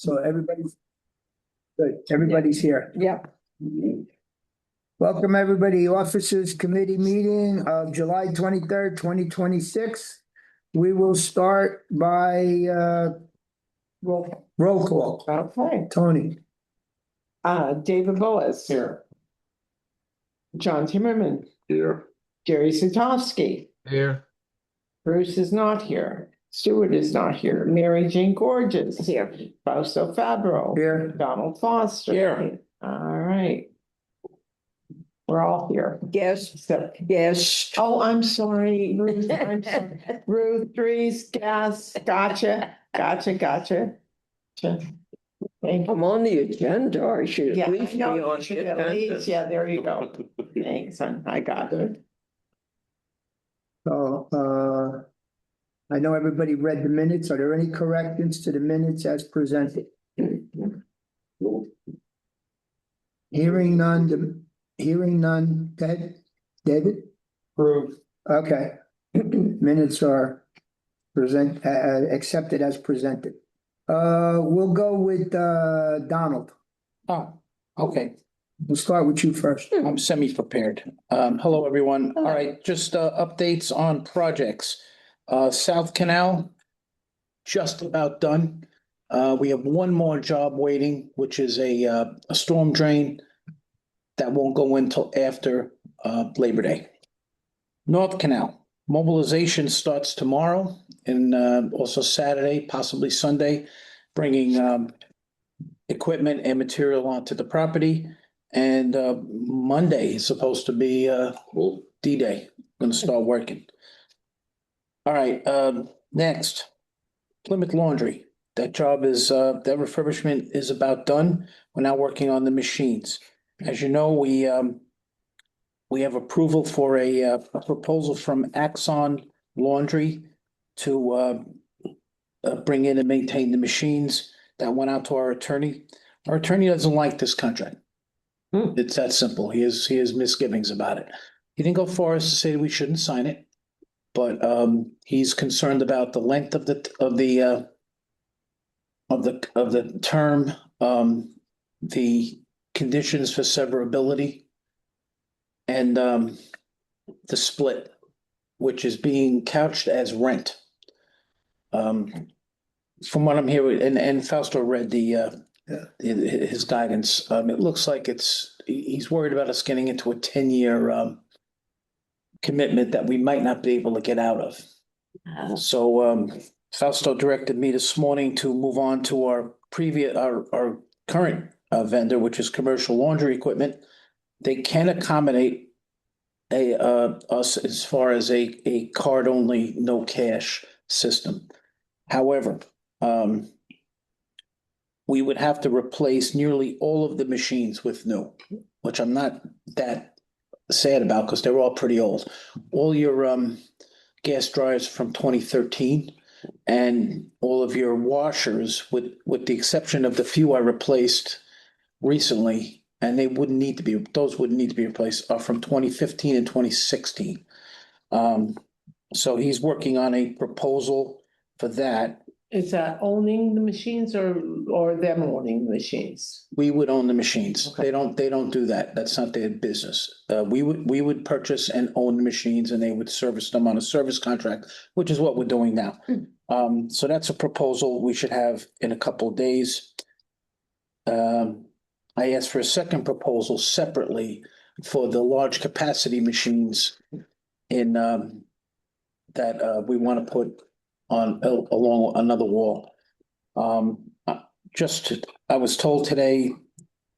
So everybody's good. Everybody's here. Yeah. Welcome, everybody. Officers Committee meeting of July 23rd, 2026. We will start by roll call. Okay. Tony. David Boas. Here. John Timmerman. Here. Jerry Sitowski. Here. Bruce is not here. Stuart is not here. Mary Jane Gorgeous. Here. Fausto Fabro. Here. Donald Foster. Here. All right. We're all here. Yes, So, yes. oh, I'm sorry, Ruth. I'm sorry. Ruth, Dries, Gas. Gotcha. Gotcha. Thank you. I'm on the agenda. I should Yeah, at least be no, on you should the at least, agenda. yeah, there you go. Thanks, I got it. So, I know everybody read the minutes. Are there any corrections to the minutes as presented? Hearing none, Ted, David? Approved. Okay. Minutes are accepted as presented. We'll go with, Donald. Oh, okay. We'll start with you first. I'm semi-prepared. Hello, everyone. All right, just updates on projects. South Canal, just about done. We have one more job waiting, which is a storm drain that won't go in till after Labor Day. North Canal, mobilization starts tomorrow and also Saturday, possibly Sunday, bringing equipment and material onto the property. And Monday is supposed to be D-Day. Going to start working. All right, next, Plymouth Laundry. That job is, that refurbishment is about done. We're now working on the machines. As you know, we have approval for a proposal from Axon Laundry to bring in and maintain the machines. That went out to our attorney. Our attorney doesn't like this contract. It's that simple. He has misgivings about it. He didn't go far as to say that we shouldn't sign it, but he's concerned about the length of the term, the conditions for severability, and the split, which is being couched as rent. From what I'm hearing, and Fausto read his guidance. It looks like he's worried about us getting into a 10-year commitment that we might not be able to get out of. So Fausto directed me this morning to move on to our current vendor, which is Commercial Laundry Equipment. They can accommodate us as far as a card only, no cash system. However, we would have to replace nearly all of the machines with new, which I'm not that sad about because they're all pretty old. All your gas dryers from 2013 and all of your washers, with the exception of the few I replaced recently, and those wouldn't need to be replaced, are from 2015 and 2016. So he's working on a proposal for that. Is that owning the machines or them owning the machines? We would own the machines. Okay. They don't do that. That's not their business. We would purchase and own the machines and they would service them on a service contract, which is what we're doing now. So that's a proposal we should have in a couple of days. I asked for a second proposal separately for the large capacity machines in that we want to put on along another wall. I was told today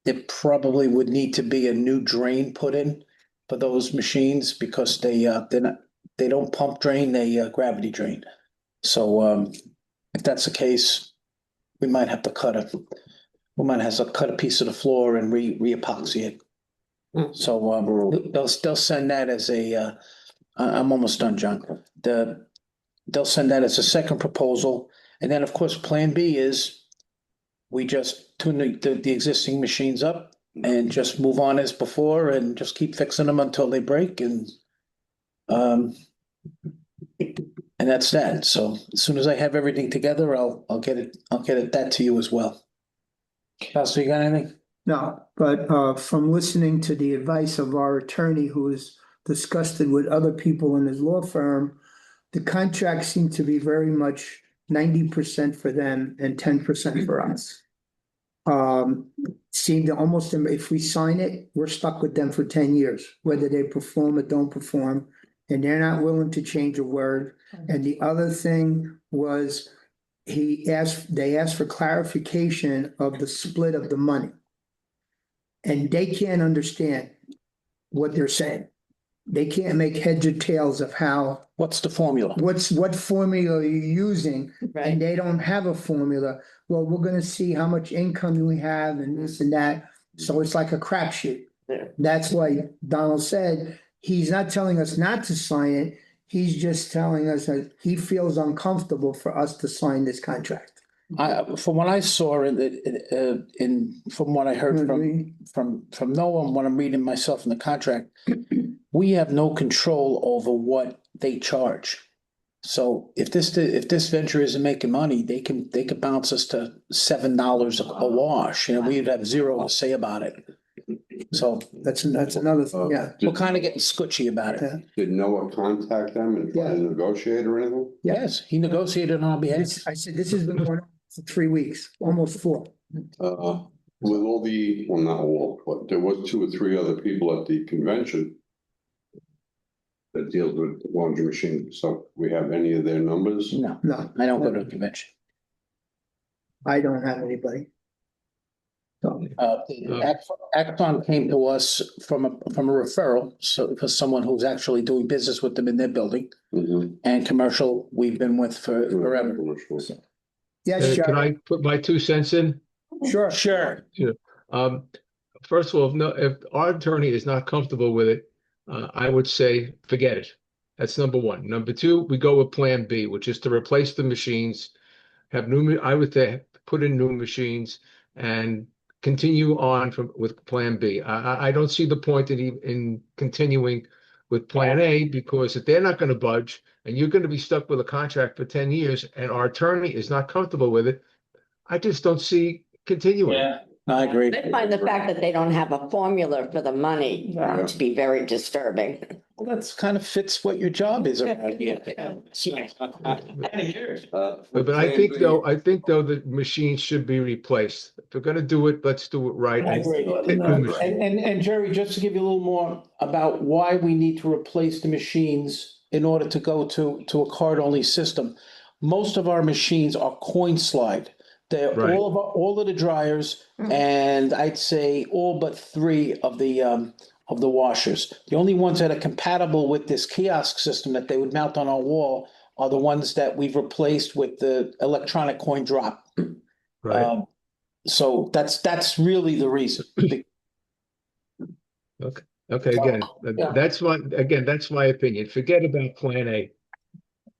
it probably would need to be a new drain put in for those machines because they don't pump drain, they gravity drain. So if that's the case, we might have to cut a piece of the floor and re-epoxy it. So they'll send that as a I'm almost done, John. They'll send that as a second proposal. And then, of course, plan B is we just tune the existing machines up and just move on as before and just keep fixing them until they break. And that's that. So as soon as I have everything together, I'll get that to you as well. Counselor, you got anything? No, but from listening to the advice of our attorney who is disgusted with other people in his law firm, the contracts seem to be very much 90% for them and 10% for us. Seem to almost, if we sign it, we're stuck with them for 10 years, whether they perform or don't perform, and they're not willing to change a word. And the other thing was they asked for clarification of the split of the money. And they can't understand what they're saying. They can't make heads or tails of how, What's the formula? what formula you're using, and Right. they don't have a formula. Well, we're gonna see how much income we have and this and that. So it's like a crapshoot. Yeah. That's why Donald said, he's not telling us not to sign it. He's just telling us that he feels uncomfortable for us to sign this contract. From what I saw from what I heard from Noah and what I'm reading myself in the contract, we have no control over what they charge. So if this venture isn't making money, they can bounce us to $7 a wash, and we'd have zero to say about it. So That's another thing, yeah. we're kind of getting scutchy about it. Yeah. Did Noah contact them and try to negotiate or anything? Yes, he negotiated on our behalf. I said, this has been going on for 3 weeks, almost 4. With all well, not all, but there was 2 or 3 other people at the convention that deals with laundry machines. So we have any of their numbers? No, No, I don't go to the convention. I don't have anybody. So, Axon came to us from a referral, so for someone who's actually doing business with them in their building, Mhm. and commercial we've been with for forever. yes, Can Jerry, I put my 2 cents in? sure. Sure. First of all, if our attorney is not comfortable with it, I would say, forget it. That's number one. Number two, we go with Plan B, which is to replace the machines, I would say, put in new machines and continue on with Plan B. I don't see the point in continuing with Plan A, because if they're not going to budge and you're going to be stuck with a contract for 10 years and our attorney is not comfortable with it, I just don't see continuing. Yeah, I agree. I find the fact that they don't have a formula for the money Yeah. to be very disturbing. Well, that's kind of fits what your job is around here. But I think though the machines should be replaced. If we're gonna do it, let's do it right. I agree. Get new machines. And Jerry, just to give you a little more about why we need to replace the machines in order to go to a card-only system. Most of our machines are coin slide. They're Right. all of the dryers, and I'd say all but 3 of the washers. The only ones that are compatible with this kiosk system that they would mount on our wall are the ones that we've replaced with the electronic coin drop. Right. So that's really the reason. Okay, again, Yeah. that's my opinion. Forget about Plan A.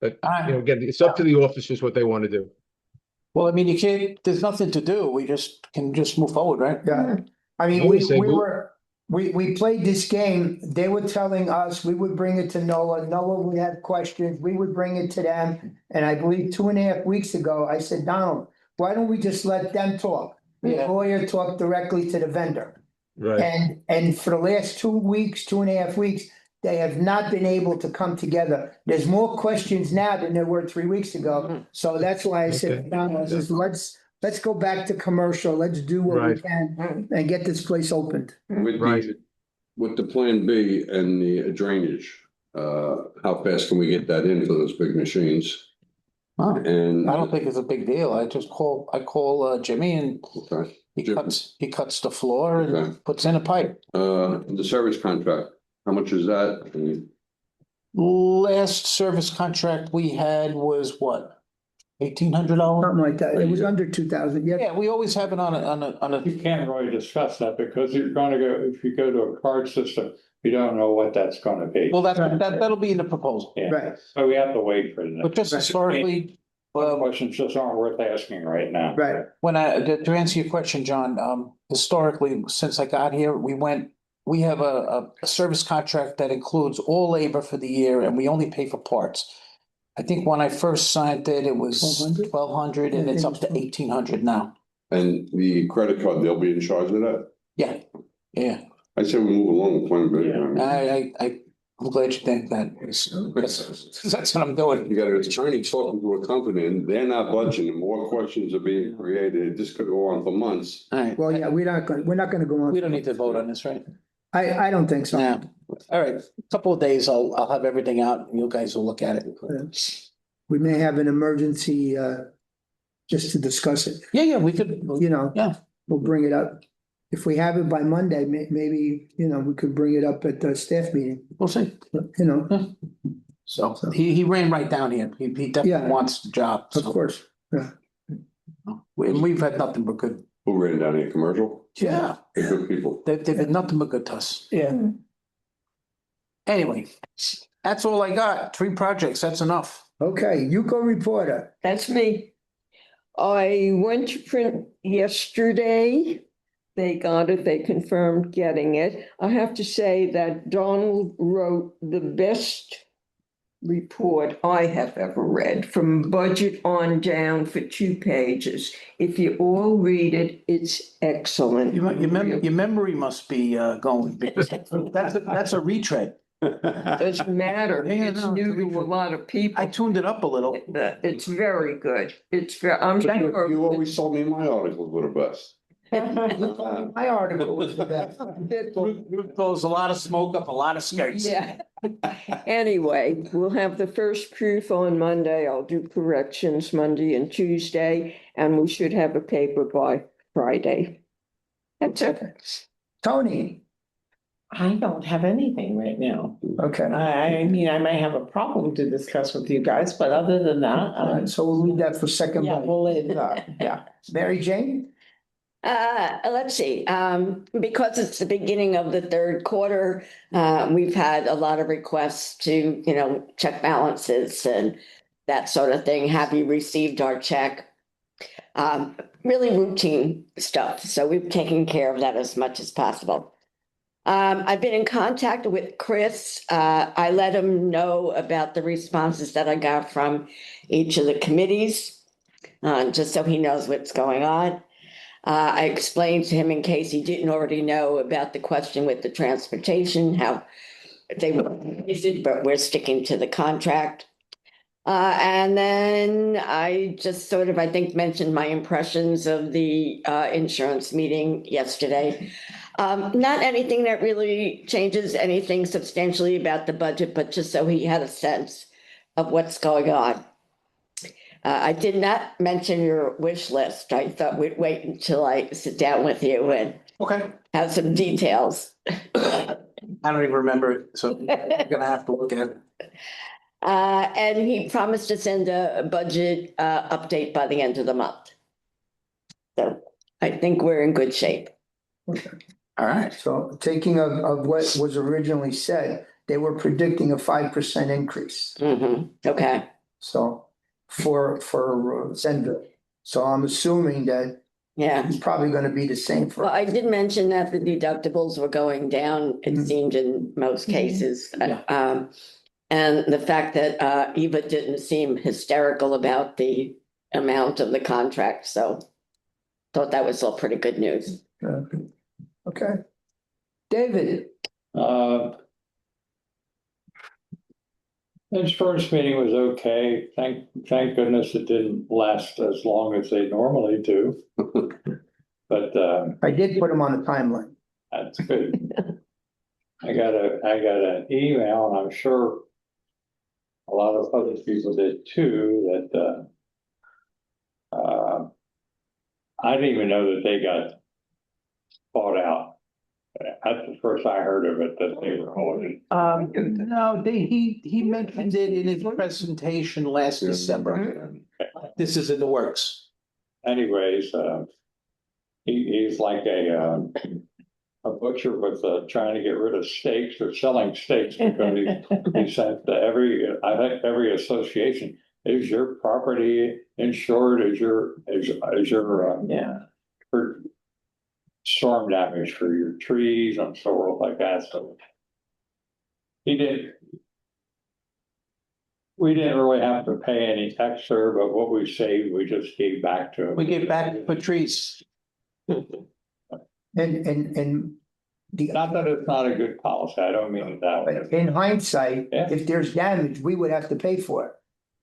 But, Ah. again, it's up to the officers what they want to do. Well, I mean, you can't, there's nothing to do. We can just move forward, right? Yeah, I I mean, would we say were, we played this game, they were telling us, we would bring it to Noah would have questions, we would bring it to them. And I believe 2.5 weeks ago, I said, Donald, why don't we just let them talk? The Yeah. lawyer talk directly to the vendor. Right. And for the last 2 weeks, 2.5 weeks, they have not been able to come together. There's more questions now than there were 3 weeks ago. So that's why I said, Okay. Donald, I says, let's go back to commercial, let's do what we Right. can and get this place opened. Right. With the Plan B and the drainage, how fast can we get that in for those big machines? Huh. And I don't think it's a big deal. I call Jimmy, and okay. he Jim. cuts the floor Okay. and puts in a pipe. The service contract, how much is that? And Last service contract we had was what? $1,800? Something like that. It was under 2,000. Yeah, Yeah, we always have it on a. You can't really discuss that because you're gonna go, if you go to a card system, you don't know what that's gonna be. Well, that'll be in the proposal. Yeah. right. So we have to wait for the But just historically, questions just aren't worth asking right now. Right. to answer your question, John, historically, since I got here, we have a service contract that includes all labor for the year, and we only pay for parts. I think when I first signed it, it was 1,200? $1,200, and it's up to $1,800 now. And the credit card, they'll be in charge of that? Yeah, yeah. I say we move along with Plan B. I mean, I'm glad you think that. That's what I'm doing. you got an attorney talking to a company and they're not budging, and more questions are being created. This could go on for months. All right. Well, yeah, we're not gonna go on. We don't need to vote on this, right? I don't think so. Yeah. All right. Couple of days, I'll have everything out and you guys will look at it. We may have an emergency, just to discuss it, Yeah, we could, you know. Yeah. We'll bring it up. If we have it by Monday, maybe, you know, we could bring it up at the staff meeting, we'll see. you know, So he ran right down here. He definitely Yeah. wants the job. of So course. we've had nothing but good. Who ran down here, commercial? Yeah. They're good people. They've been nothing but good to us. Yeah. Anyway, that's all I got. 3 projects, that's enough. Okay, Yuko reporter. That's me. I went to print yesterday. They got it, they confirmed getting it. I have to say that Donald wrote the best report I have ever read, from budget on down, for 2 pages. If you all read it, it's excellent. Your memory must be going, because that's a retread. Doesn't matter. Yeah, It's no, it's a new to a lot of people. I tuned it up a little. It's very good. I'm sure. You always told me my articles were the best. My article was the best. Ruth blows a lot of smoke up a lot of skirts. Yeah. Anyway, we'll have the first proof on Monday. I'll do corrections Monday and Tuesday, and we should have a paper by Friday. That's it. Tony, I don't have anything right now. okay. I mean, I might have a problem to discuss with you guys, but other than that, All right, so we'll leave that for second. yeah, bite. we'll leave that, yeah. Mary Jane? Let's see, because it's the beginning of the 3rd quarter, we've had a lot of requests to, check balances and that sort of thing. Have you received our check? Really routine stuff. So we've taken care of that as much as possible. I've been in contact with Chris. I let him know about the responses that I got from each of the committees, just so he knows what's going on. I explained to him, in case he didn't already know, about the question with the transportation, how they were, but we're sticking to the contract. And then I just sort of, I think, mentioned my impressions of the insurance meeting yesterday. Not anything that really changes anything substantially about the budget, but just so he had a sense of what's going on. I did not mention your wish list. I thought we'd wait until I sit down with you and Okay. have some details. I don't even remember it, so I'm gonna have to look at it. And he promised to send a budget update by the end of the month. So I think we're in good shape. All right. So taking of what was originally said, they were predicting a 5% increase. Okay. So for Sendra. So I'm assuming that Yeah. it's probably gonna be the same for. Well, I did mention that the deductibles were going down, it seemed, in most cases. Yeah. And the fact that Eva didn't seem hysterical about the amount of the contract, so thought that was all pretty good news. Okay. David, His first meeting was okay. Thank goodness it didn't last as long as they normally do. But I did put him on the timeline. that's good. I got an email, and I'm sure a lot of other people did too, that I didn't even know that they got bought out. That's the first I heard of it, that they were holding. No, he mentioned it in his presentation last December. This is in the works. Anyways, he's like a butcher with trying to get rid of steaks or selling steaks, because he sent to I think every association, is your property insured, is your for storm damage for your trees and so forth like that. So he did. we didn't really have to pay any extra, but what we saved, we just gave back to them. We gave back for trees. And the, Not that it's not a good policy, I don't mean it that way. but in hindsight, Yeah. if there's damage, we would have to pay for it.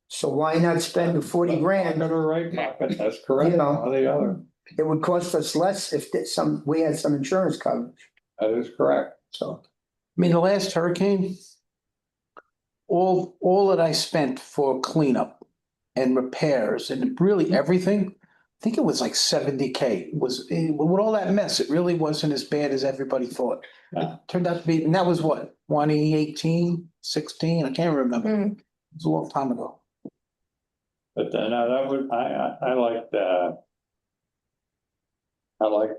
So why not spend the 40 grand? Under the right pocket, that's correct, You know. one or the other, It would cost us less if we had some insurance coverage, that is correct. so. I mean, the last hurricane, all that I spent for cleanup and repairs and really everything, I think it was like 70K. With all that mess, it really wasn't as bad as everybody thought. Yeah. Turned out to be, and that was what, 2018, 16, I can't remember. Hmm. It was a long time ago. But then, that would, I like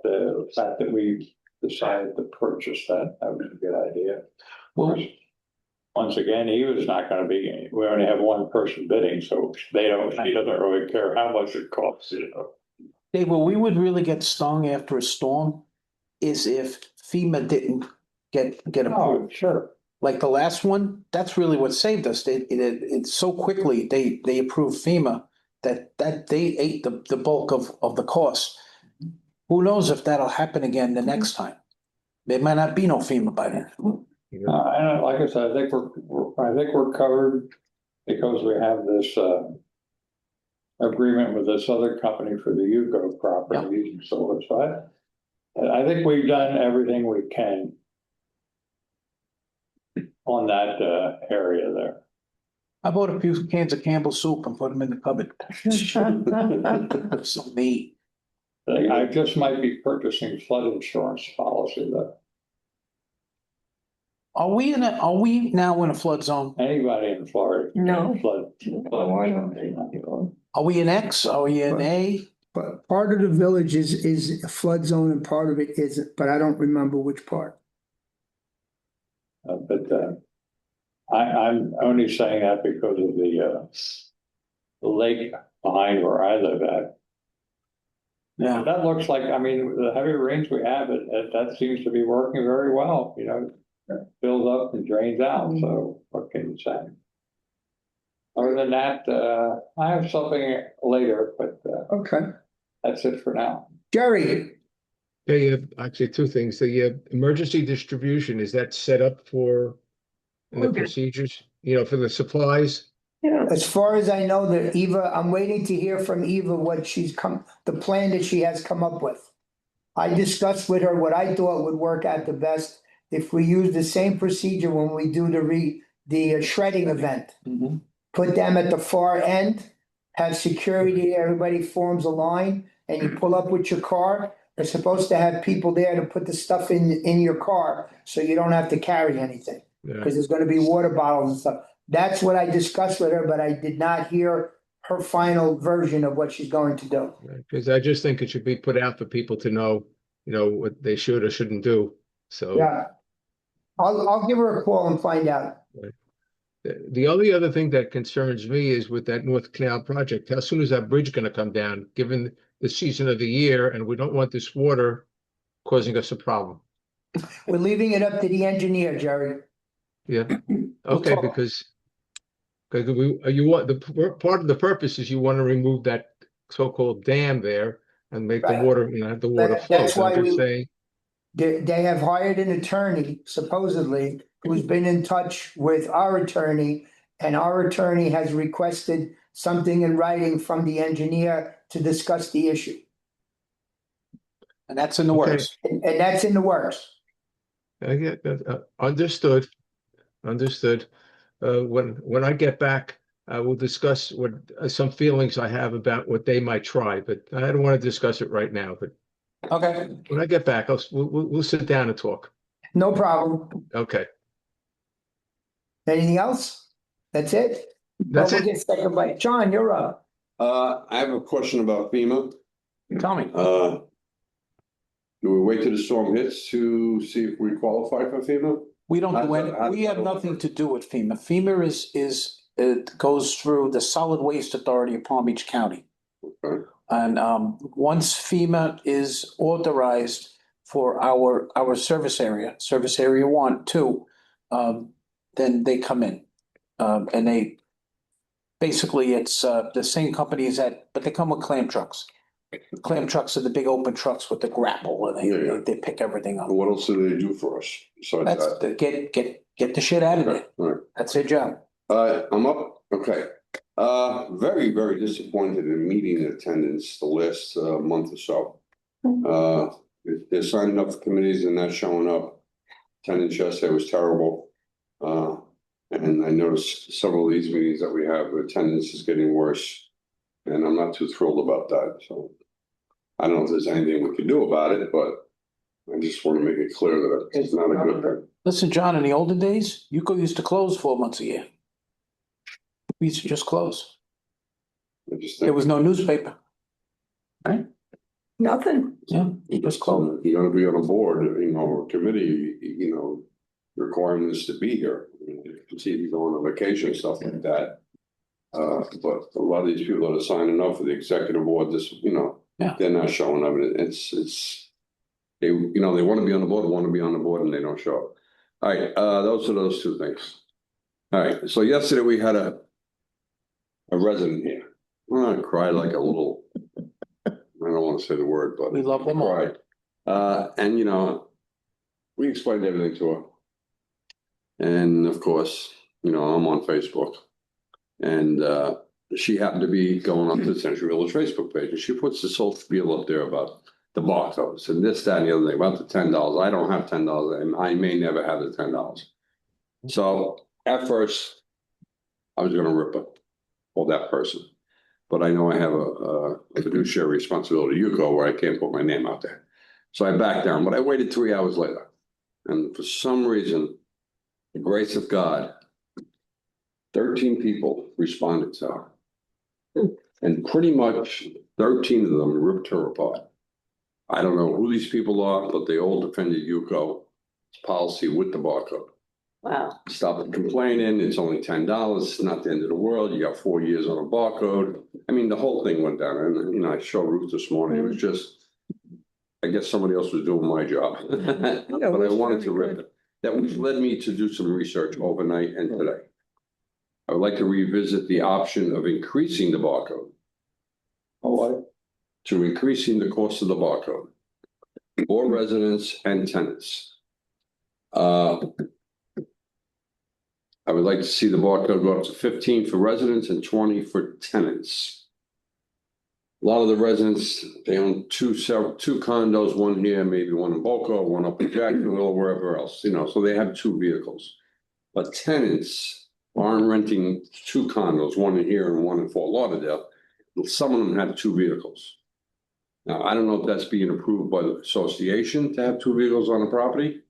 the fact that we decided to purchase that, that was a good idea. Well, Once again, he was not gonna be, we only have one person bidding, so he doesn't really care how much it costs, you know. Dave, where we would really get stung after a storm is if FEMA didn't get approved. Oh, sure. Like the last one, that's really what saved us. It's so quickly, they approved FEMA that they ate the bulk of the cost. Who knows if that'll happen again the next time? There might not be no FEMA by then. And like I said, I think we're covered because we have this, agreement with this other company for the Yuko properties and so on. So I think we've done everything we can on that, area there. I bought a few cans of Campbell's soup and put them in the cupboard. So neat. I just might be purchasing flood insurance policy though. Are we now in a flood zone? Anybody in Florida. No. Flood. Are we in X? Are we in A? But part of the village is a flood zone and part of it isn't, but I don't remember which part. I'm only saying that because of the lake behind where I live at. Yeah. That looks like, I mean, the heavy rains we have, that seems to be working very well, you know, fills up and drains out, so what can you say? Other than that, I have something later, but Okay. that's it for now. Jerry, Yeah, you have actually two things. The emergency distribution, is that set up for in the procedures, for the supplies? Yeah. as far as I know that Eva, I'm waiting to hear from Eva what the plan that she has come up with. I discussed with her what I thought would work out the best if we use the same procedure when we do the shredding event. Mhm. Put them at the far end, have security, everybody forms a line, and you pull up with your car. They're supposed to have people there to put the stuff in your car, so you don't have to carry anything, Yeah, because there's gonna be water bottles and stuff. That's what I discussed with her, but I did not hear her final version of what she's going to do. because I just think it should be put out for people to know, what they should or shouldn't do. So Yeah. I'll give her a call and find out. the only other thing that concerns me is with that North Canal project, how soon is that bridge gonna come down, given the season of the year, and we don't want this water causing us a problem. We're leaving it up to the engineer, Jerry. Yeah, okay, talk. because you want, part of the purpose is you want to remove that so-called dam there and make the Right. water, have the water flow. That's why I'm just we- saying, They have hired an attorney supposedly who's been in touch with our attorney. And our attorney has requested something in writing from the engineer to discuss the issue. And that's in the Okay. works. And that's in the works. I get that, understood. When I get back, I will discuss what some feelings I have about what they might try, but I don't want to discuss it right now. But Okay. when I get back, we'll sit down and talk. No problem. Okay, Anything else? That's it? that's Well, it. we'll get second bite. John, you're up. I have a question about FEMA. Tell me. Do we wait till the storm hits to see if we qualify for FEMA? We don't do any, we have nothing to do with FEMA. FEMA it goes through the Solid Waste Authority of Palm Beach County. Okay. And once FEMA is authorized for our service area 1, 2, then they come in. And basically it's the same company as that, but they come with clam trucks. Clam trucks are the big open trucks with the grapple and Yeah. they pick everything up. What else do they do for us besides That's that? get the shit out of there. All right. That's their job. I'm up, okay. Very, very disappointed in meeting attendance the last month or so. They're signing up for committees and not showing up. Attendance yesterday was terrible. And I noticed several of these meetings that we have, attendance is getting worse. And I'm not too thrilled about that, so. I don't know if there's anything we can do about it, but I just want to make it clear that it's not a good thing. Listen, John, in the olden days, UCO used to close 4 months a year. We used to just close. I just There think. was no newspaper. Nothing. Yeah, you just closed. You're gonna be on a board, or committee, requiring us to be here. I mean, you can see if you go on a vacation, stuff like that. But a lot of these people that are signing up for the executive board, Yeah. they're not showing up. And it's, they want to be on the board, and they don't show up. All right, those are those two things. All right, so yesterday we had a resident here. Well, I cried like a little, I don't want to say the word, but. We love them all. Cried. And we explained everything to her. And of course, I'm on Facebook. And she happened to be going up to the Century Village Facebook page, and she puts this whole spiel up there about the barcodes and this, that, and the other thing about the $10. I don't have $10, and I may never have the $10. So at first, I was going to rip it for that person, but I know I have a fiduciary responsibility to UCO where I can't put my name out there. So I backed down, but I waited 3 hours later, and for some reason, the grace of God, 13 people responded to her. And pretty much 13 of them ripped her apart. I don't know who these people are, but they all defended UCO's policy with the barcode. Wow. Stop complaining, it's only $10, it's not the end of the world, you got 4 years on a barcode. I mean, the whole thing went down, and I showed Ruth this morning, it was just, I guess somebody else was doing my job. But I wanted to rip it. That which led me to do some research overnight and today. I would like to revisit the option of increasing the barcode. To increasing the cost of the barcode for residents and tenants. I would like to see the barcode go up to 15 for residents and 20 for tenants. A lot of the residents, they own two condos, one here, maybe one in Boca, one up in Jacksonville, wherever else, so they have 2 vehicles. But tenants aren't renting 2 condos, one in here and one in Fort Lauderdale. Some of them have 2 vehicles. Now, I don't know if that's being approved by the association to have 2 vehicles on a property.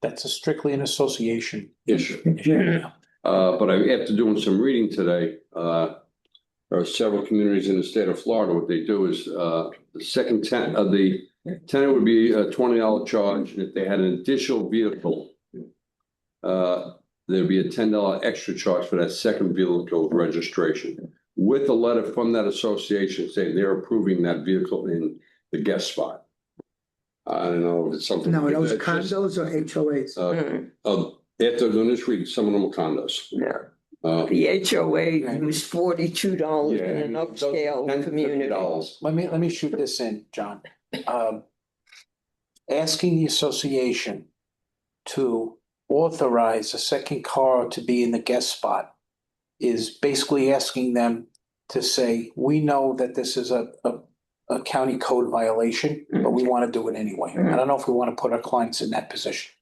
That's strictly an association Issue. issue. But after doing some reading today, there are several communities in the state of Florida. What they do is the second tenant of the tenant would be a $20 charge. And if they had an additional vehicle, there'd be a $10 extra charge for that second vehicle registration, with a letter from that association saying they're approving that vehicle in the guest spot. I don't know if it's something. No, those it's just, condos or HOAs? after doing this read, some of them are condos. Yeah. Uh, The HOA was $42 Yeah, in an upscale $10 to community. $50. Let me shoot this in, John. Asking the association to authorize a second car to be in the guest spot is basically asking them to say, we know that this is a county code violation, but we want to do it anyway. I don't know if we want to put our clients in that position.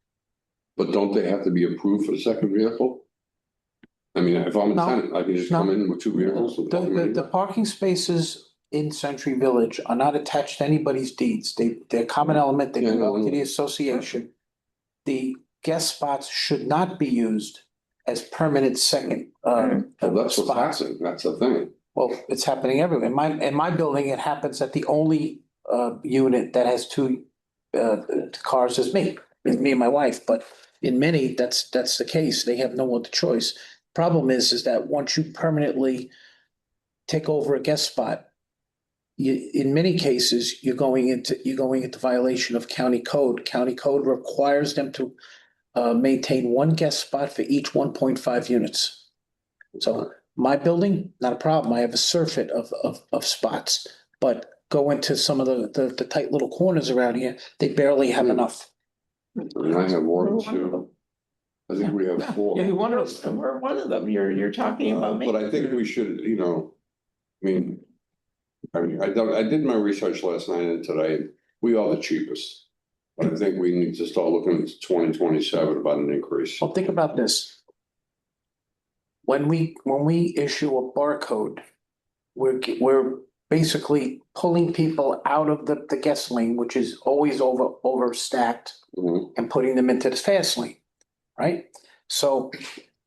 But don't they have to be approved for the second vehicle? I mean, if I'm a No. tenant, I can just come in with 2 vehicles. and park them The anywhere. parking spaces in Century Village are not attached to anybody's deeds. They're common element. They Yeah, belong no, to no. the association. The guest spots should not be used as permanent second Well, that's what's spots. happening. That's the thing. Well, it's happening everywhere. In my building, it happens that the only unit that has 2 cars is me and my wife. But in many, that's the case. They have no other choice. Problem is that once you permanently take over a guest spot, in many cases, you're going into violation of county code. County code requires them to maintain 1 guest spot for each 1.5 units. So My building, not a problem. I have a surfeit of spots. But go into some of the tight little corners around here, they barely have enough. And I have one, two. I think we have four. Yeah, one of them, we're one of them. You're talking about me. But I think we should, I mean, I did my research last night and today, we are the cheapest. But I think we need to start looking at 2027 about an increase. Well, think about this. When we issue a barcode, we're basically pulling people out of the guest lane, which is always overstacked, Mhm. and putting them into the fast lane, right? So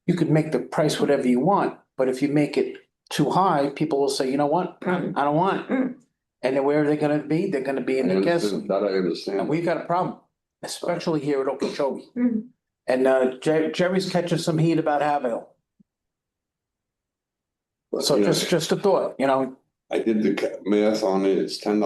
you could make the price whatever you want, but if you make it too high, people will say, you know what? I don't want it. And then where are they gonna be? They're gonna be in the guest lane. That I And understand. we've got a problem, especially here at Okeechobee. And Jerry's catching some heat about Haverhill. But, So you know, just a thought, I did the math on it, it's $10,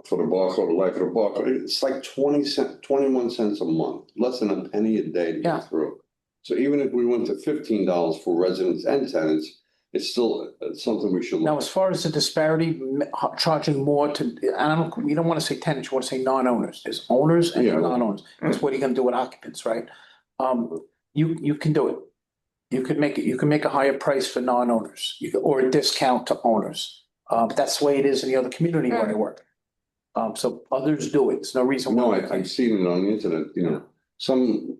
for the barcode, like the barcode, it's like 21 cents a month, less than a penny a day to Yeah. get through. So even if we went to $15 for residents and tenants, it's still something we should now, look as far as the disparity, charging more to, we don't want to say tenants, you want to say non-owners. There's owners and Yeah. non-owners. That's what are you gonna do with occupants, right? You can do it. You can make a higher price for non-owners, or a discount to owners. That's the way it is in the other community where I work. So others do it. There's no reason No, why. I've seen it on the internet, some,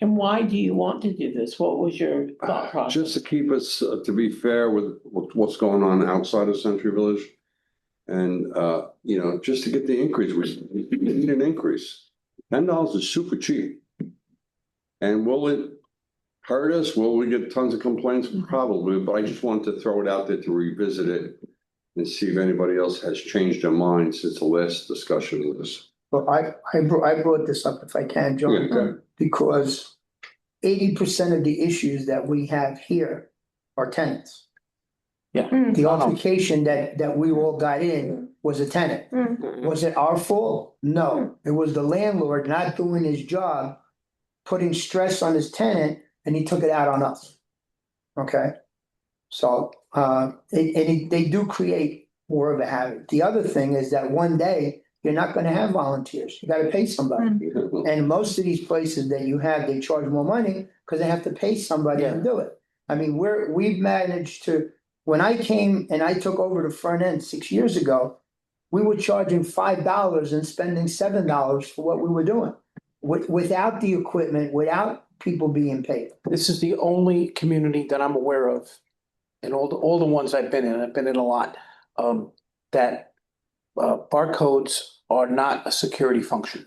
And why do you want to do this? What was your thought process? just to keep us, to be fair with what's going on outside of Century Village. And, just to get the increase, we need an increase. $10 is super cheap. And will it hurt us? Will we get tons of complaints? Probably, but I just wanted to throw it out there to revisit it and see if anybody else has changed their mind since the last discussion with us. Well, I brought this up if I can, Yeah, okay. John, because 80% of the issues that we have here are tenants. Yeah. The No, no. altercation that we all got in was a tenant. Was it our fault? No, it was the landlord not doing his job, putting stress on his tenant, and he took it out on us. Okay? So, they do create more of a habit. The other thing is that one day, you're not gonna have volunteers. You gotta pay somebody. And most of these places that you have, they charge more money because they have to pay somebody to Yeah. do it. I mean, we've managed to, when I came and I took over the front end 6 years ago, we were charging $5 and spending $7 for what we were doing. Without the equipment, without people being paid. This is the only community that I'm aware of, and all the ones I've been in, I've been in a lot, that barcodes are not a security function.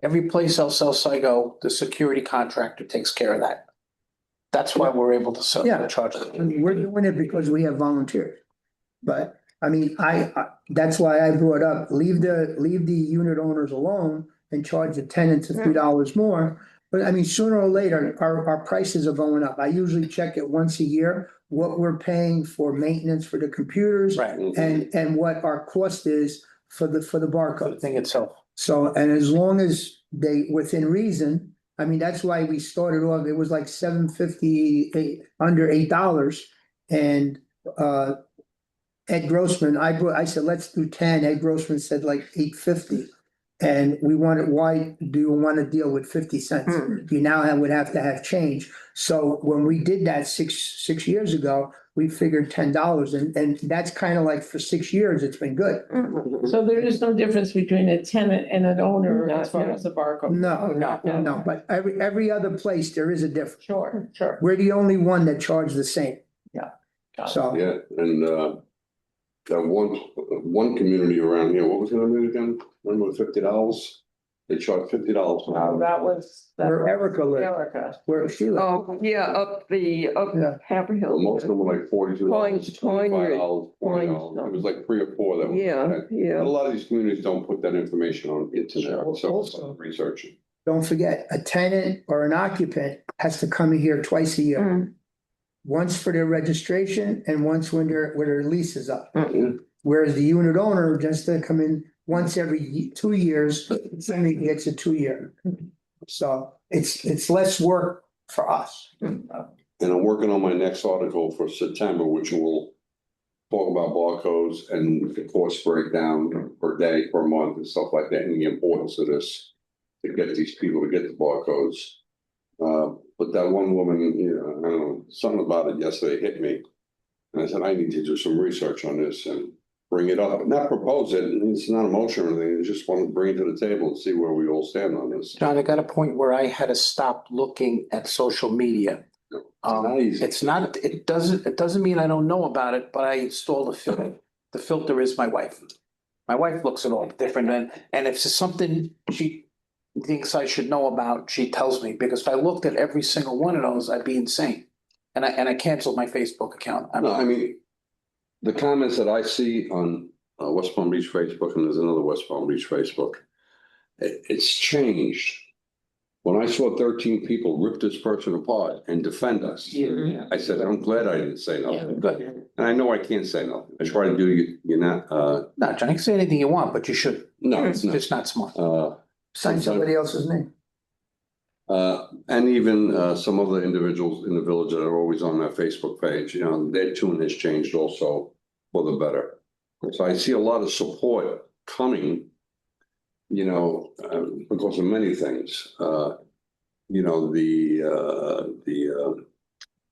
Every place else I go, the security contractor takes care of that. That's why we're able to Yeah. charge them. We're doing it because we have volunteers. But I mean, that's why I brought up, leave the unit owners alone and charge the tenants a few dollars more. But I mean, sooner or later, our prices are going up. I usually check it once a year, what we're paying for maintenance for the computers. Right, And what our cost is for the for the barcode. thing itself. So, and as long as they, within reason, I mean, that's why we started off, it was like $7.50, under $8. And Ed Grossman, I said, let's do 10. Ed Grossman said like $8.50. And we wanted, why do you want to deal with 50 cents? You now would have to have change. So when we did that six years ago, we figured $10, and that's kind of like for 6 years, it's been good. So there is no difference between a tenant and an owner as far as the barcode? No, but every other place, there is a difference. Sure. We're the only one that charge the same. Got it. So, Yeah, and that one community around here, what was the name again? Remember $50? They charge $50 an Oh, hour. that was. where Erica lives, Erica. where she lives. Oh, yeah, up Yeah. Well, Haverhill. most of them were like $42, Point- $25, point- $20. It was like 3 or 4 that were. Yeah, But a yeah. lot of these communities don't put that information on internet, so Also- research it. Don't forget, a tenant or an occupant has to come in here twice a year. Once for their registration and once when their lease is up. Yeah. Whereas the unit owner just to come in once every 2 years, then he gets a 2-year. So it's less work for us. And And I'm working on my next article for September, which will talk about barcodes and the cost breakdown per day, per month and stuff like that, and the importance of this to get these people to get the barcodes. But that one woman, you know, I don't know, something about it yesterday hit me. And I said, I need to do some research on this and bring it up, not propose it. It's not a motion or anything. I just want to bring it to the table and see where we all stand on this. John, I got a point where I had to stop looking at social media. Not easy. It's not, it doesn't mean I don't know about it, but I installed a filter. The filter is my wife. My wife looks at all different, and if it's something she thinks I should know about, she tells me, because if I looked at every single one of those, I'd be insane. And I canceled my Facebook account. No, I mean, the comments that I see on West Palm Beach Facebook, and there's another West Palm Beach Facebook, it's changed. When I saw 13 people rip this person apart and defend us, I said, I'm glad I didn't say nothing. Good. And I know I can't say nothing. I try to do, you're not, No, John, you can say anything you want, but you should. no, It's it's not. just not smart. Sign somebody else's name. And even some other individuals in the village that are always on that Facebook page, you know, their tune has changed also for the better. So I see a lot of support coming, you know, because of many things. You know, the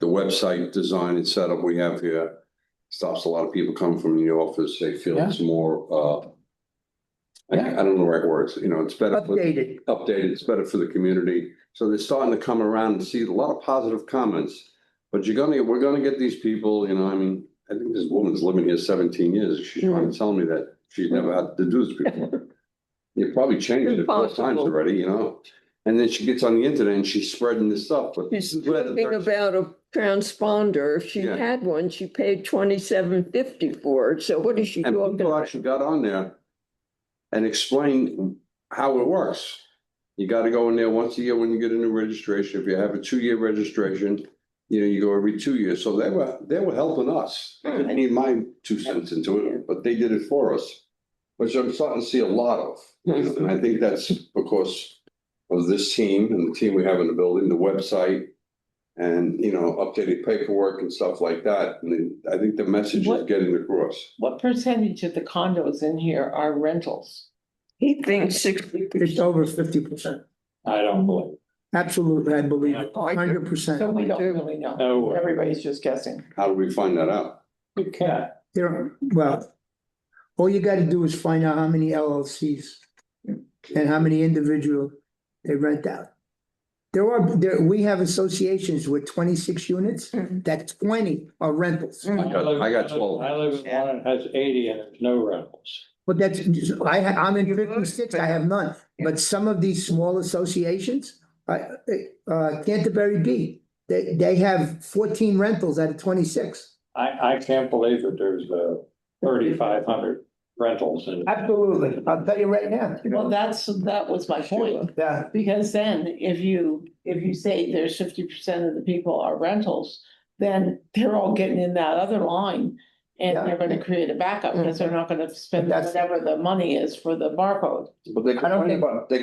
website design and setup we have here stops a lot of people coming from the office. They feel it's more, I don't know the right words, you know, it's better. Updated. Updated, it's better for the community. So they're starting to come around and see a lot of positive comments. But we're gonna get these people, you know, I mean, I think this woman's living here 17 years. She's trying to tell me that she's never had to do this before. You probably changed it 4 times already, you know? And then she gets on the internet and she's spreading this stuff, but. She's talking about a transponder. If she Yeah. had one, she paid $27.50 for it. So what is she And talking people about? actually got on there and explained how it works. You gotta go in there once a year when you get a new registration. If you have a 2-year registration, you know, you go every 2 years. So they were helping us. I didn't need my 2 cents into it, but they did it for us, which I'm starting to see a lot of. You know, and I think that's because of this team and the team we have in the building, the website, and, you know, updated paperwork and stuff like that. And I think the message is getting across. What percentage of the condos in here are rentals? He thinks 60%. It's over 50%. I don't believe. Absolutely, I believe it, I do. 100%. So we don't do. really know. No. Everybody's just guessing. How do we find that out? You can't. Well, all you gotta do is find out how many LLCs and how many individual they rent out. We have associations with 26 units, that 20 are rentals. I got 12. I live in one that has 80 and there's no rentals. But I'm in 56, I have none, but some of these small associations, Canterbury Beach, they have 14 rentals out of 26. I can't believe that there's 3,500 rentals in. Absolutely, I'll tell you right now. Well, that was my point. Yeah, Because then if you say there's 50% of the people are rentals, then they're all getting in that other line. And Yeah. they're gonna create a backup because they're not gonna spend That's- whatever the money is for the barcode. But they I don't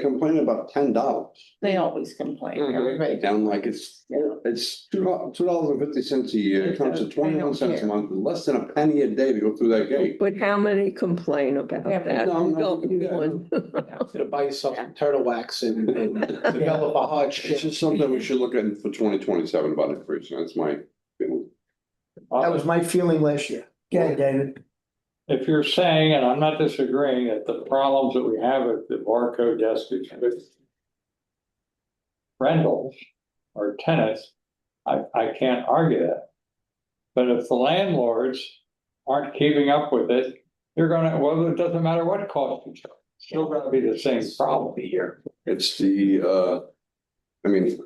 complain about $10. They always complain, Mhm. everybody. And I'm like, it's $2.50 a year. It comes to 21 cents a month, less than a penny a day to go through that gate. But how many complain about Yeah, that? no, no, Don't use yeah. one. You're gonna buy yourself some turtle wax and develop a hard It's shit. just something we should look at for 2027 about increasing. That's my feeling. that was my feeling last year. Yeah, David. If you're saying, and I'm not disagreeing, that the problems that we have at the barcode desk is with rentals or tenants, I can't argue that. But if the landlords aren't keeping up with it, it doesn't matter what cost you charge. It's still gonna be the same problem here. It's the, I mean,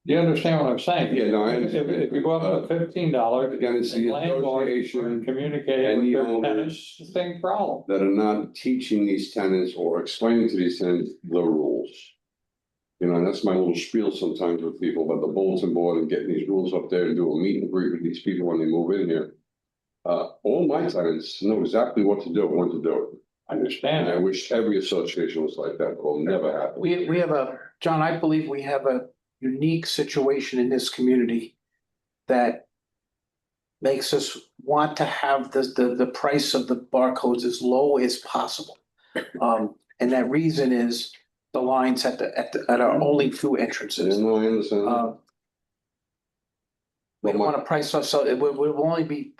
Do you understand what I'm saying? Yeah, no, I understand. If you go up to $15. Again, it's the landlords association aren't communicating and with the their owners tenants, the same problem. that are not teaching these tenants or explaining to these tenants the rules. You know, and that's my little spiel sometimes with people about the bulletin board and getting these rules up there and do a meet and greet with these people when they move in here. All my tenants know exactly what to do and when to do it. I understand And I that. wish every association was like that, but it'll never happen. We have John, I believe we have a unique situation in this community. that makes us want to have the price of the barcodes as low as possible. And that reason is the lines at our only two entrances. No, I understand. We don't want to price ourselves, we'll only be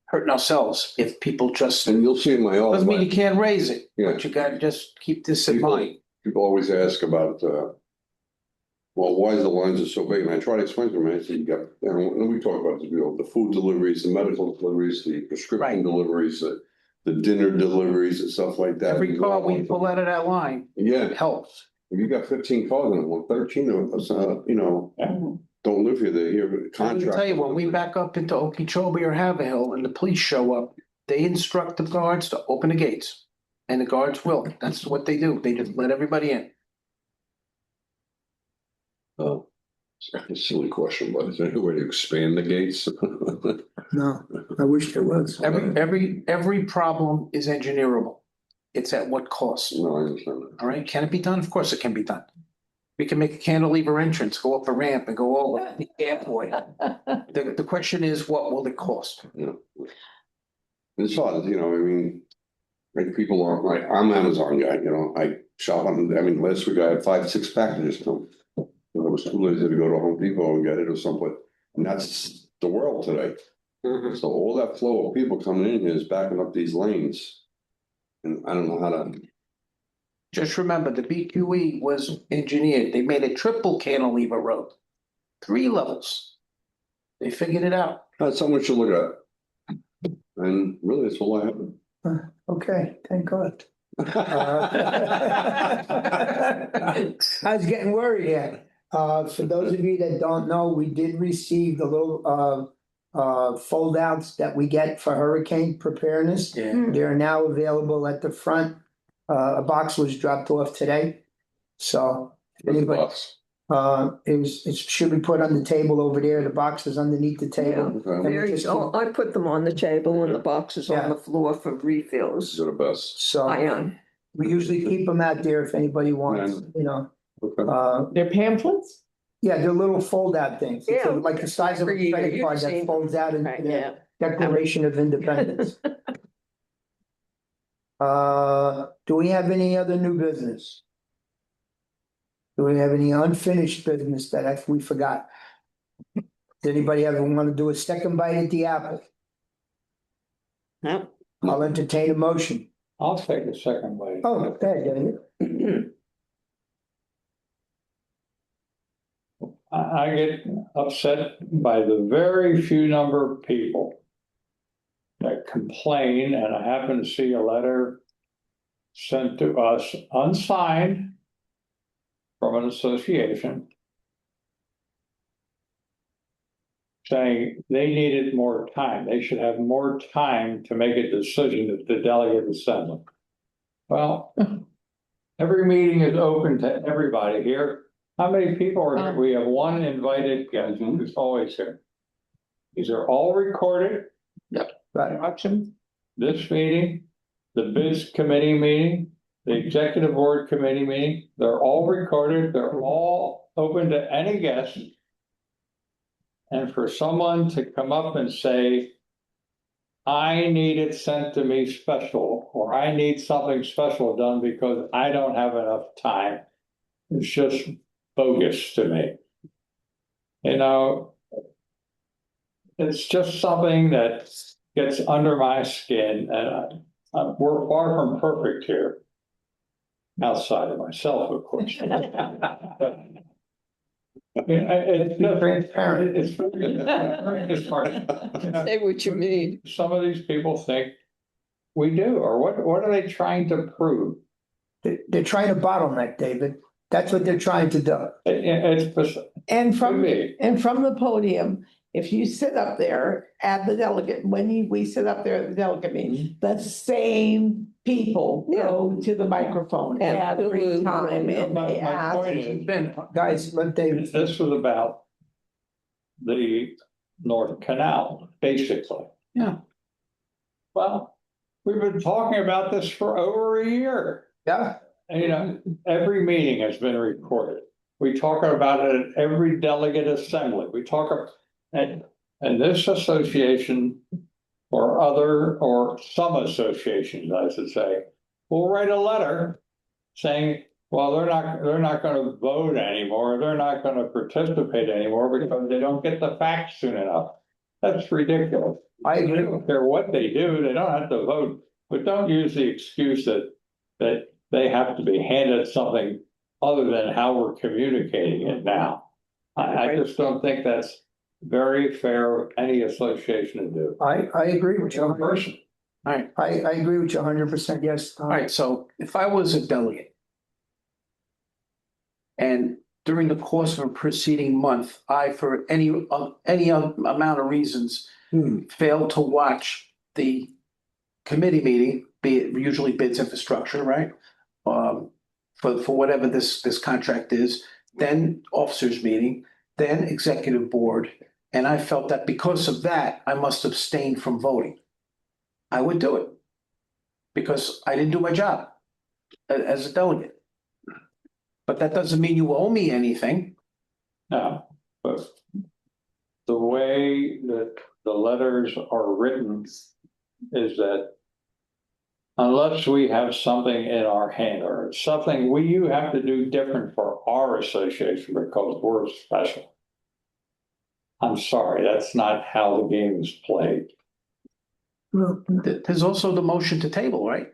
hurting ourselves if people just, And you'll see in my doesn't mean you office, can't raise it, Yeah. but you gotta just keep this in mind. people always ask about, well, why is the lines are so big? And I try to explain to them, I said, you got, and we talk about this, the food deliveries, the medical deliveries, the prescription Right. deliveries, the dinner deliveries and stuff like that. Every car we pull out of that line Yeah, helps. if you got 15 cars in it, well, 13 of us, don't live here, they're here with I can contract. tell you, when we back up into Okeechobee or Haverhill and the police show up, they instruct the guards to open the gates. And the guards will. That's what they do. They just let everybody in. Oh, it's a silly question, but is there any way to expand the gates? No, I wish there was. Every problem is engineerable. It's at what cost, No, I understand that. all right? Can it be done? Of course it can be done. We can make a cantilever entrance, go up a ramp and go over the airport. The question is, what will it cost? Yeah. It's hard, I mean, like people aren't like, I'm an Amazon guy, I shop on, last week I had 5-6 packages come. I was too lazy to go to Home Depot and get it or something, and that's the world today. So all that flow of people coming in here is backing up these lanes. And I don't know how to, Just remember, the BQE was engineered. They made a triple cantilever road, 3 levels. They figured it out. that's something should look at. And really, that's all I have. Okay, thank God. I was getting worried here. For those of you that don't know, we did receive the little fold outs that we get for hurricane preparedness. Yeah. They are now available at the front. A box was dropped off today. So if anybody, it should be put on the table over there. The box is underneath the table. Okay. And we There you just go. I put them on the table and the boxes Yeah. on the floor for refills. These are the best. So Ion. we usually keep them out there if anybody wants, Okay. They're pamphlets? yeah, they're little fold out things. It's Yeah. like the size of a Pretty credit card that easy. folds out into Right, the yeah. Declaration of Independence. Do we have any other new business? Do we have any unfinished business that we forgot? Does anybody ever want to do a second bite at the apple? No. I'll entertain a motion. I'll take a second bite. Oh, okay, David. I get upset by the very few number of people that complain, and I happen to see a letter sent to us unsigned from an association saying they needed more time. They should have more time to make a decision at the delegate assembly. Well, every meeting is open to everybody here. How many people are here? We have one invited guest who's always here. These are all recorded. Right. Watch them. This meeting, the biz committee meeting, the executive board committee meeting, they're all recorded. They're all open to any guest. And for someone to come up and say, I need it sent to me special, or I need something special done because I don't have enough time, it's just bogus to me. It's just something that gets under my skin, and we're far from perfect here. Outside of myself, of course. It's transparent. It's hard. Say what you mean. Some of these people think we do, or what are they trying to prove? They're trying to bottleneck, David. That's what they're trying to do. It's And from me. from the podium, if you sit up there at the delegate, we sit up there at the delegate meeting, the same people go to the microphone every Absolutely. time and My they ask. point is, Guys, let David. this was about the North Canal, basically. Yeah. Well, we've been talking about this for over a year. Yeah, Every meeting has been recorded. We talk about it at every delegate assembly. And this association or some associations, I should say, will write a letter saying, well, they're not gonna vote anymore, they're not gonna participate anymore because they don't get the facts soon enough. That's ridiculous. I I agree. don't care what they do, they don't have to vote, but don't use the excuse that they have to be handed something other than how we're communicating it now. I just don't think that's very fair of any association to do. I agree with Young you. person. All right, I agree with you 100%, yes. all right, so if I was a delegate and during the course of a preceding month, I, for any amount of reasons, failed to watch the committee meeting, be it usually bids infrastructure, right? For whatever this contract is, then officers meeting, then executive board. And I felt that because of that, I must abstain from voting. I would do it. Because I didn't do my job as a delegate. But that doesn't mean you owe me anything. No, but the way that the letters are written is that unless we have something in our hand or something you have to do different for our association because we're special. I'm sorry, that's not how the game is played. There's also the motion to table, right?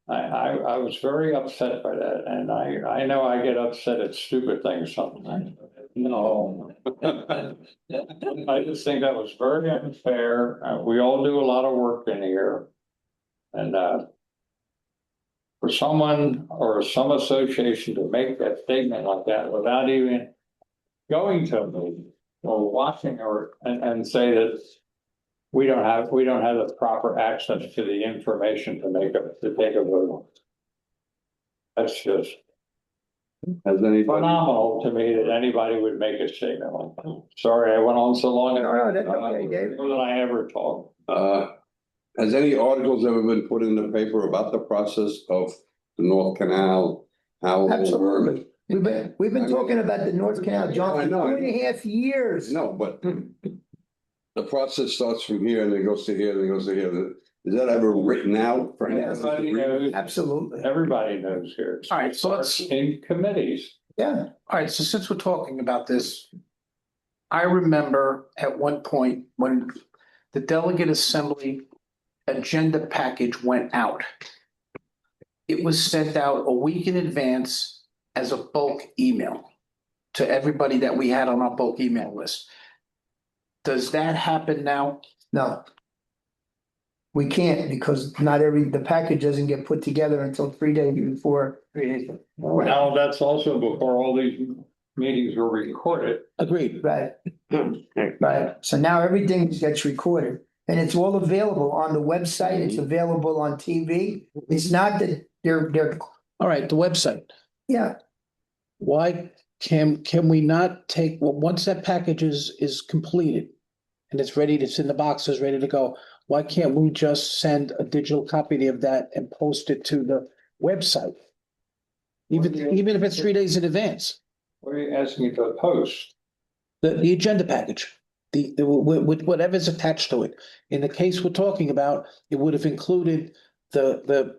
I was very upset by that, and I know I get upset at stupid things sometimes. No. I just think that was very unfair. We all do a lot of work in here. And for someone or some association to make that statement like that without even going to a meeting or watching and say that we don't have the proper access to the information to take a vote. That's just Has anybody, phenomenal to me that anybody would make a statement like that. Sorry, I went on so long. No, that's okay, Dave. More than I ever talked. has any articles ever been put in the paper about the process of the North Canal? How? Absolutely. We've been talking about the North Canal, John, I for know. 2.5 years. No, but the process starts from here and then goes to here and then goes to here. Is that ever written out for anybody to read? Absolutely. Everybody knows here. All right, so let's, In committees. Yeah. all right, so since we're talking about this, I remember at one point when the delegate assembly agenda package went out. It was sent out a week in advance as a bulk email to everybody that we had on our bulk email list. Does that happen now? No. We can't because the package doesn't get put together until 3 days before. Now, that's also before all these meetings were recorded. Agreed. Right. Right. So now everything gets recorded and it's all available on the website. It's available on TV. It's not that they're, All right, the website. yeah. Why can we not take, well, once that package is completed and it's ready, it's in the boxes, ready to go, why can't we just send a digital copy of that and post it to the website? Even if it's 3 days in advance, What are you asking me to post? the agenda package, with whatever's attached to it. In the case we're talking about, it would have included the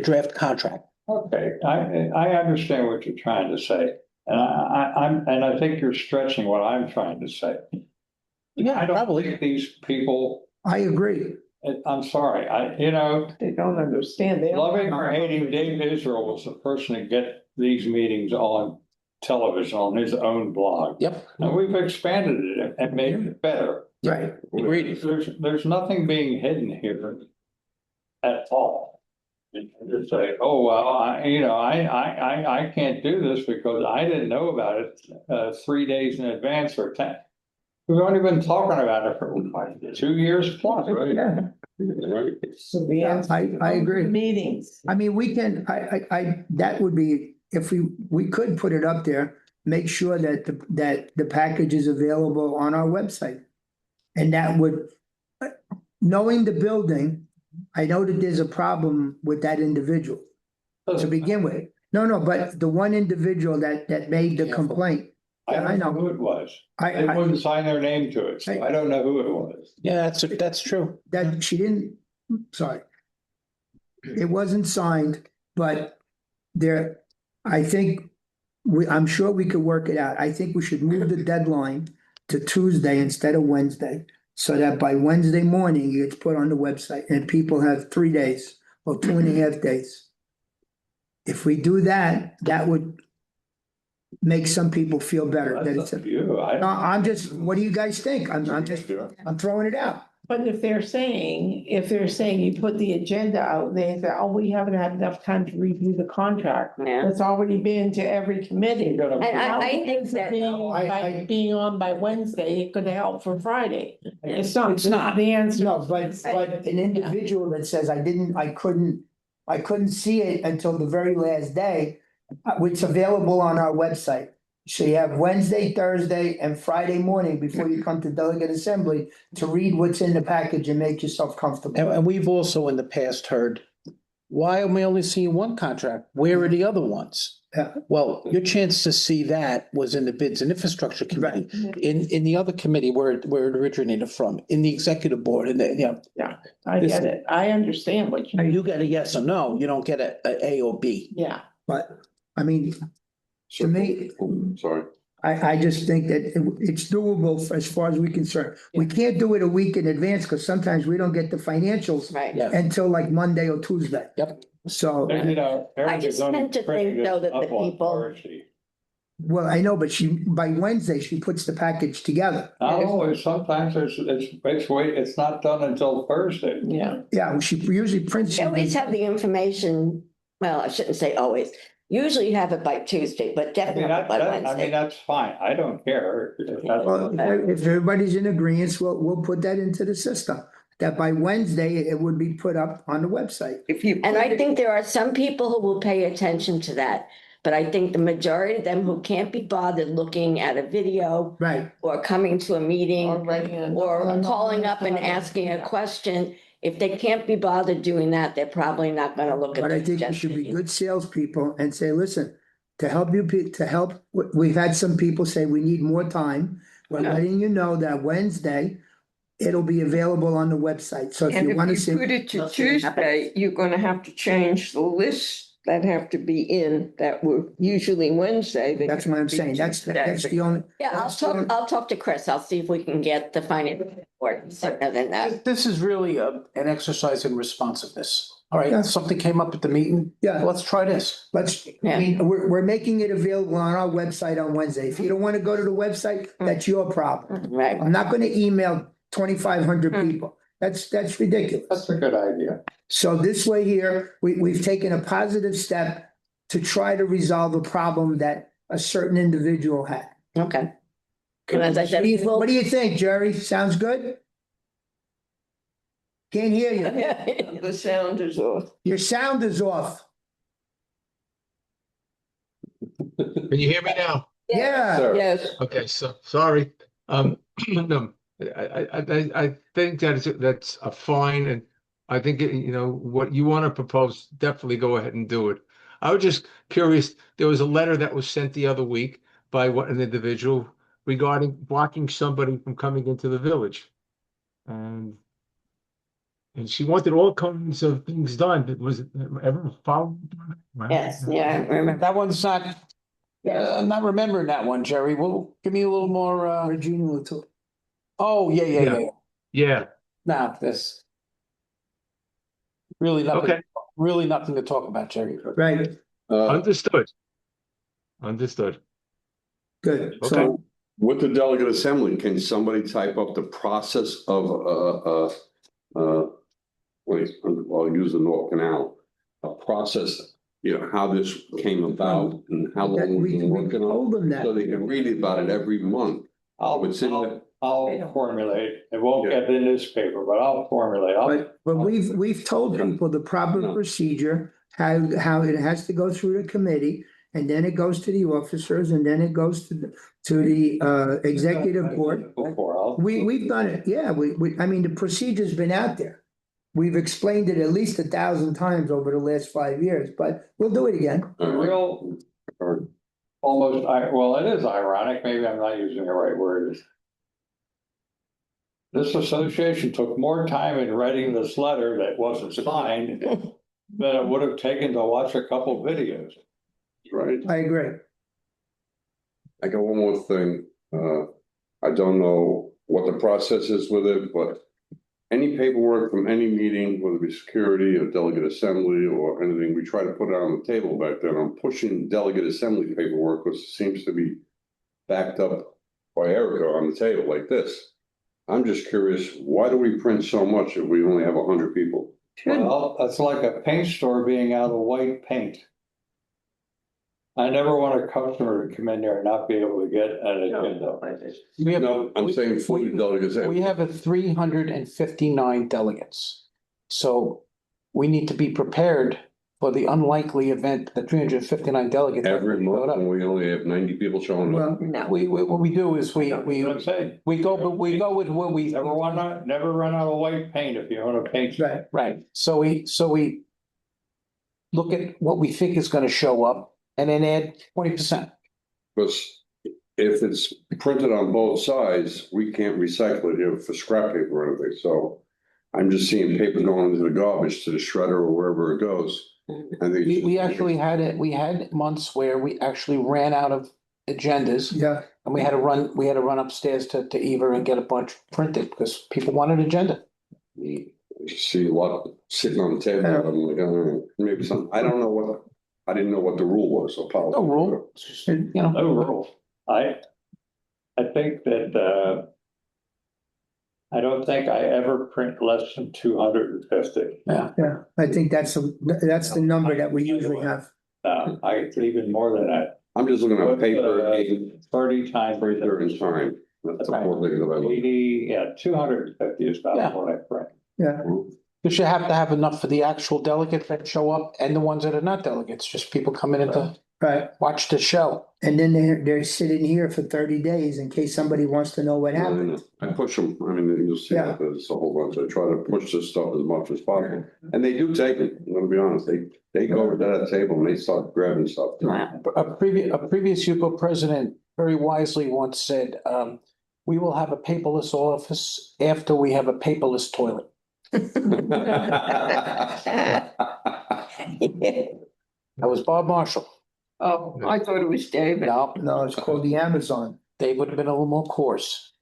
draft contract. Okay, I understand what you're trying to say. And I think you're stretching what I'm trying to say. Yeah, I don't probably. think these people, I agree. I'm sorry, They don't understand. They don't- loving or hating Dave Israel was the person to get these meetings on television on his own blog. Yep, And we've expanded it and made it better. Right. agreed. There's nothing being hidden here at all. You can just say, oh, well, I can't do this because I didn't know about it 3 days in advance or 10. We've only been talking about it for 2 years plus, right? Yeah. Right. So the answer. I agree. Meetings. I mean, we can, that would be, if we could put it up there, make sure that the package is available on our website. And that would, knowing the building, I know that there's a problem with that individual to begin with. No, but the one individual that made the Careful. complaint, I Yeah, I don't know know. who it was. They I, wouldn't sign their name to it, so I don't know who it was. Yeah, that's true. that she didn't, sorry. It wasn't signed, but there, I think I'm sure we could work it out. I think we should move the deadline to Tuesday instead of Wednesday. So that by Wednesday morning, it's put on the website and people have 3 days or 2.5 days. If we do that, that would make some people feel better. That That's it's up to you. No, I'm just, what do you guys think? I'm throwing it out. But if they're saying you put the agenda out, they say, oh, we haven't had enough time to review the contract. Yeah. It's already been to every committee. You gotta- And I think that, Being on by Wednesday, it could help for Friday. It's not. It's not. The answer. No, but an individual that says I couldn't see it until the very last day, it's available on our website. So you have Wednesday, Thursday, and Friday morning before you come to delegate assembly to read what's in the package and make yourself comfortable. And we've also in the past heard, why am we only seeing one contract? Where are the other ones? Yeah. Well, your chance to see that was in the Bids and Infrastructure Committee, in the other committee where it originated from, in the executive board, and I get it. I understand what you mean. you get a yes or no, you don't get a or B. Yeah. But, I mean, to me, Sorry. I just think that it's doable as far as we're concerned. We can't do it a week in advance because sometimes we don't get the financials right. Yeah. until like Monday or Tuesday. Yep. So, And, you know, I just tend to think, though, that the people- well, I know, but by Wednesday, she puts the package together. No, sometimes it's not done until Thursday. Yeah. Yeah, she usually prints. You always have the information, well, I shouldn't say always, usually you have it by Tuesday, but I mean, definitely by I mean, Wednesday. that's fine. I don't care. Well, if everybody's in agreement, we'll put that into the system. That by Wednesday, it would be put up on the website. If you. And I think there are some people who will pay attention to that. But I think the majority of them who can't be bothered looking at a video Right. or coming to a meeting or Or calling up and asking a question, if they can't be bothered doing that, they're probably not gonna look at. But I the think we should be suggestion. good salespeople and say, listen, to help you, we've had some people say we need more time. We're Yeah. letting you know that Wednesday, it'll be available on the website. So if And you want to if you see. put it to Tuesday, you're gonna have to change the lists that have to be in that were usually Wednesday. They That's have what to I'm be saying. That's Tuesday. the only. Yeah, I'll talk to Chris. I'll see if we can get the finance report sooner than that. This is really an exercise in responsiveness. All Yeah. right, something came up at the meeting. Yeah. Let's try this. I mean, we're making it available on our website on Wednesday. If you don't want to go to the website, that's your problem. Right. I'm not going to email 2,500 people. That's ridiculous. That's a good idea. So this way here, we've taken a positive step to try to resolve a problem that a certain individual had. Okay. And as I said, What do you think, Jerry? Sounds good? Can't hear you. The sound is off. Your sound is off. Can you hear me now? Yeah. Sir. Yes, Okay, so, sorry. No, I think that's a fine, and I think, what you want to propose, definitely go ahead and do it. I was just curious, there was a letter that was sent the other week by an individual regarding blocking somebody from coming into the village. And she wanted all kinds of things done. Was it ever followed? yes, yeah, I remember. That one's not, I'm not remembering that one, Jerry. Well, give me a little more, Regina will talk. oh, yeah. Yeah, Now, this. Really nothing, okay, really nothing to talk about, Jerry. Right, understood. Understood. good. Okay. So, With the delegate assembly, can somebody type up the process of, I'll use the North Canal, a process, how this came about and how long we've been working on, told them that. so they can read about it every month. I'll formulate. It won't get in this paper, but I'll formulate. But we've told people the proper procedure, how it has to go through the committee, and then it goes to the officers, and then it goes to the executive board. We've done it, yeah, I mean, the procedure's been out there. We've explained it at least 1,000 times over the last 5 years, but we'll do it again. Real, all almost, well, it is ironic, maybe I'm not using the right word. This association took more time in writing this letter that wasn't signed than it would have taken to watch a couple videos. Right. I agree. I got one more thing. I don't know what the process is with it, but any paperwork from any meeting, whether it be security or delegate assembly or anything, we try to put it on the table back then. I'm pushing delegate assembly paperwork, which seems to be backed up by Erica on the table like this. I'm just curious, why do we print so much if we only have 100 people? Well, that's like a paint store being out of white paint. I never want a customer to come in there and not be able to get an agenda. We have, No, I'm saying for the delegates. we have a 359 delegates. So we need to be prepared for the unlikely event that 359 delegates. Every showed month, up. and we only have 90 people showing up. Well, No. What we do is we That's what I'm saying. we go with what we. Never run out of white paint if you want to paint. right, Right, so we look at what we think is gonna show up and then add 20%. Because if it's printed on both sides, we can't recycle it here for scrap paper or anything, so. I'm just seeing paper going into the garbage to the shredder or wherever it goes. And they. We actually we had months where we actually ran out of agendas yeah, and we had to run upstairs to Eva and get a bunch printed because people wanted agenda. You see a lot sitting on the table, I'm like, maybe some, I don't know I didn't know what the rule was, so. No rule, it's just, you know. No rule. I think that, I don't think I ever print less than 250. yeah, I think that's the number that we usually have. I even more than that. I'm just looking at paper, 30 times. printer and time. That's the four things that I look. 80, yeah, 250 is Yeah. about what I print. Yeah, Because you have to have enough for the actual delegates that show up and the ones that are not delegates, just people coming in to right. watch the show. And then they're sitting here for 30 days in case somebody wants to know what happened. I push them, I mean, you'll see Yeah. that there's a whole bunch, I try to push this stuff as much as possible. And they do take it, I'm gonna be honest, they go over to that table and they start grabbing stuff. A previous UCO president very wisely once said, we will have a paperless office after we have a paperless toilet. That was Bob Marshall. Oh, I thought it was David. No, No, it's called the Amazon. they would have been a little more coarse.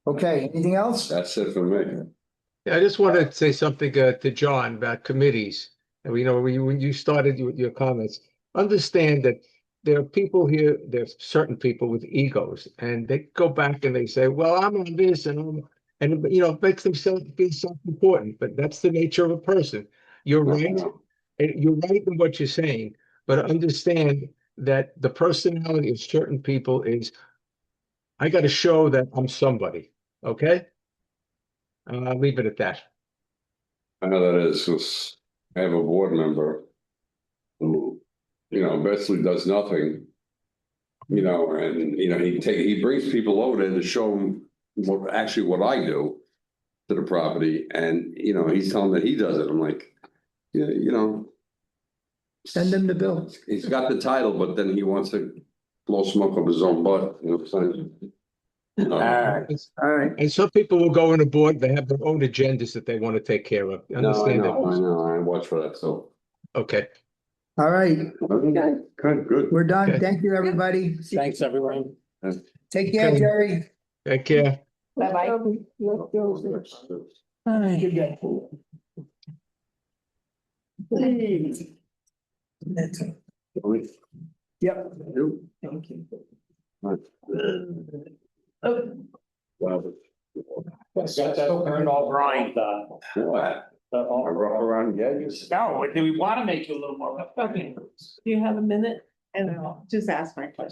Okay, anything else? That's it for me. Yeah, I just wanted to say something to John about committees. And when you started your comments, understand that there are people here, there's certain people with egos, and they go back and they say, well, I'm on this and it makes themselves feel self-important, but that's the nature of a person. You're right. You're right in what you're saying, but understand that the personality of certain people is, I got to show that I'm somebody. Okay? I'll leave it at that. I know that is, 'cause I have a board member who, basically does nothing. And he brings people over there to show them what I do to the property, and he's telling them that he does it. I'm like, Send them the bill. he's got the title, but then he wants to blow smoke up his own butt, you know what I'm saying? All right. All right. And some people will go on a board, they have their own agendas that they want to take care of. No, I Understand know, that? I watch for that, so. Okay. All right, Good. we're done. Okay. Thank you, everybody. Thanks, everyone. Take care, Okay. Jerry. Take care. Bye-bye. Yep. Thank you. Wow. Got that turned all Brian. What? I roll around the edges. No, do we want to make you a little more? Do you have a minute? And I'll just ask my question.